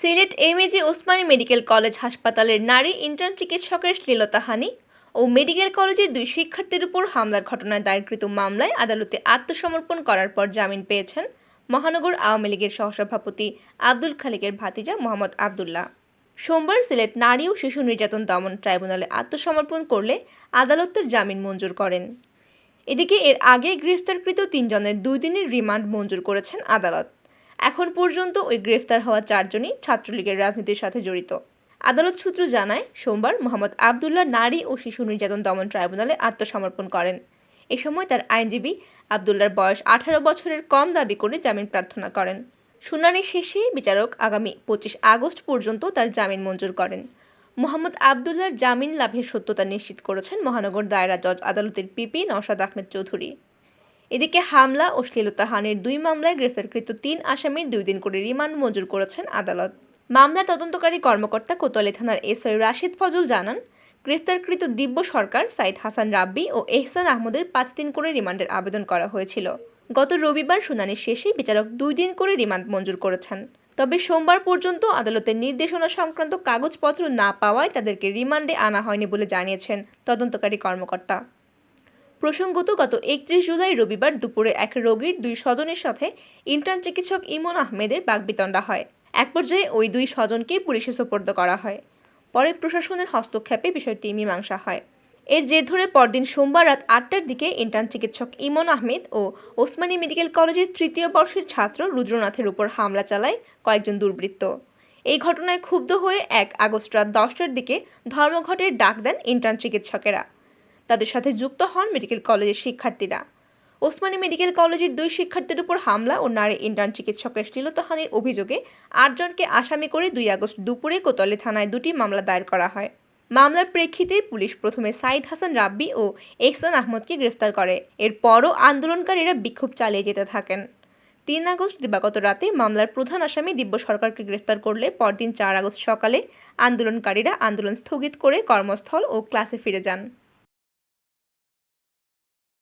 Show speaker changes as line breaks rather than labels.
Sylhet MAG Osmani medical college হাসপাতালের নারী intern চিকিৎসকের শ্লীলতাহানি ও মেডিকেল কলেজের 2 শিক্ষার্থীর উপর হামলার ঘটনায় দায়েরকৃত মামলায় আদালতে আত্মসমর্পণ করার পর জামিন পেয়েছেন মহানগর আওয়ামী লীগের সহসভাপতি আব্দুল খালেকের ভাতিজা মোহাম্মদ আবদুল্লাহ। সোমবার সিলেট নারী ও শিশু নির্যাতন দমন ট্রাইব্যুনালে আত্মসমর্পণ করলে আদালত তার জামিন মঞ্জুর করেন। এদিকে এর আগে গ্রেফতারকৃত 3 জনের 2 দিনের রিমান্ড মঞ্জুর করেছেন আদালত। এখন পর্যন্ত ওই গ্রেফতার হওয়া 4 জনই ছাত্রলীগের রাজনীতির সাথে জড়িত। আদালত সূত্র জানায়, সোমবার মোহাম্মদ আবদুল্লাহ নারী ও শিশু নির্যাতন দমন ট্রাইব্যুনালে আত্মসমর্পণ করেন। এ সময় তার আইনজীবী আবদুল্লাহর বয়স 18 বছরের কম দাবি করে জামিন প্রার্থনা করেন। শুনানি শেষে বিচারক আগামী 25 আগস্ট পর্যন্ত তার জামিন মঞ্জুর করেন। মোহাম্মদ আবদুল্লাহর জামিন লাভের সত্যতা নিশ্চিত করেছেন মহানগর দায়রা জজ আদালতের পিপি নওশাদ আহমেদ চৌধুরী। এদিকে হামলা ও শ্লীলতাহানির 2 মামলায় গ্রেফতারকৃত 3 আসামির 2 দিন করে রিমান্ড মঞ্জুর করেছেন আদালত। মামলার তদন্তকারী কর্মকর্তা কোতোয়ালি থানার এসআই রাশিদ ফজল জানান, গ্রেফতারকৃত দিব্য সরকার, সাইদ হাসান রাব্বি ও এহসান আহমদের 5 দিন করে রিমান্ডের আবেদন করা হয়েছিল। গত রবিবার শুনানি শেষে বিচারক 2 দিন করে রিমান্ড মঞ্জুর করেছেন। তবে সোমবার পর্যন্ত আদালতের নির্দেশনা সংক্রান্ত কাগজপত্র না পাওয়ায় তাদেরকে রিমান্ডে আনা হয়নি বলে জানিয়েছেন তদন্তকারী কর্মকর্তা। প্রসঙ্গত, গত 31 জুলাই রবিবার দুপুরে এক রোগীর 2 স্বজনের সাথে ইন্টার্ন চিকিৎসক ইমন আহমেদের বাগবিতণ্ডা হয়। এক পর্যায়ে ওই 2 স্বজনকে পুলিশে সোপর্দ করা হয়। পরে প্রশাসনের হস্তক্ষেপে বিষয়টি মীমাংসা হয়। এর জের ধরে পরদিন সোমবার রাত 8টার দিকে ইন্টার্ন চিকিৎসক ইমন আহমেদ ও ওসমানী মেডিকেল কলেজের 3য় বর্ষের ছাত্র রুদ্রনাথের উপর হামলা চালায় কয়েকজন দুর্বৃত্ত। এই ঘটনায় ক্ষুব্ধ হয়ে 1 আগস্ট রাত 10টার দিকে ধর্মঘটের ডাক দেন ইন্টার্ন চিকিৎসকেরা। তাদের সাথে যুক্ত হন মেডিকেল কলেজের শিক্ষার্থীরা। ওসমানী মেডিকেল কলেজের 2 শিক্ষার্থীর উপর হামলা ও নারী ইন্টার্ন চিকিৎসকের শ্লীলতাহানির অভিযোগে 8 জনকে আসামি করে 2 আগস্ট দুপুরে কোতোয়ালি থানায় 2টি মামলা দায়ের করা হয়। মামলার প্রেক্ষিতে পুলিশ প্রথমে সাইদ হাসান রাব্বি ও এহসান আহমদকে গ্রেফতার করে। এরপরও আন্দোলনকারীরা বিক্ষোভ চালিয়ে যেতে থাকেন। 3 আগস্ট দিবাগত রাতে মামলার প্রধান আসামি দিব্য সরকারকে গ্রেফতার করলে পরদিন 4 আগস্ট সকালে আন্দোলনকারীরা আন্দোলন স্থগিত করে কর্মস্থল ও ক্লাসে ফিরে যান।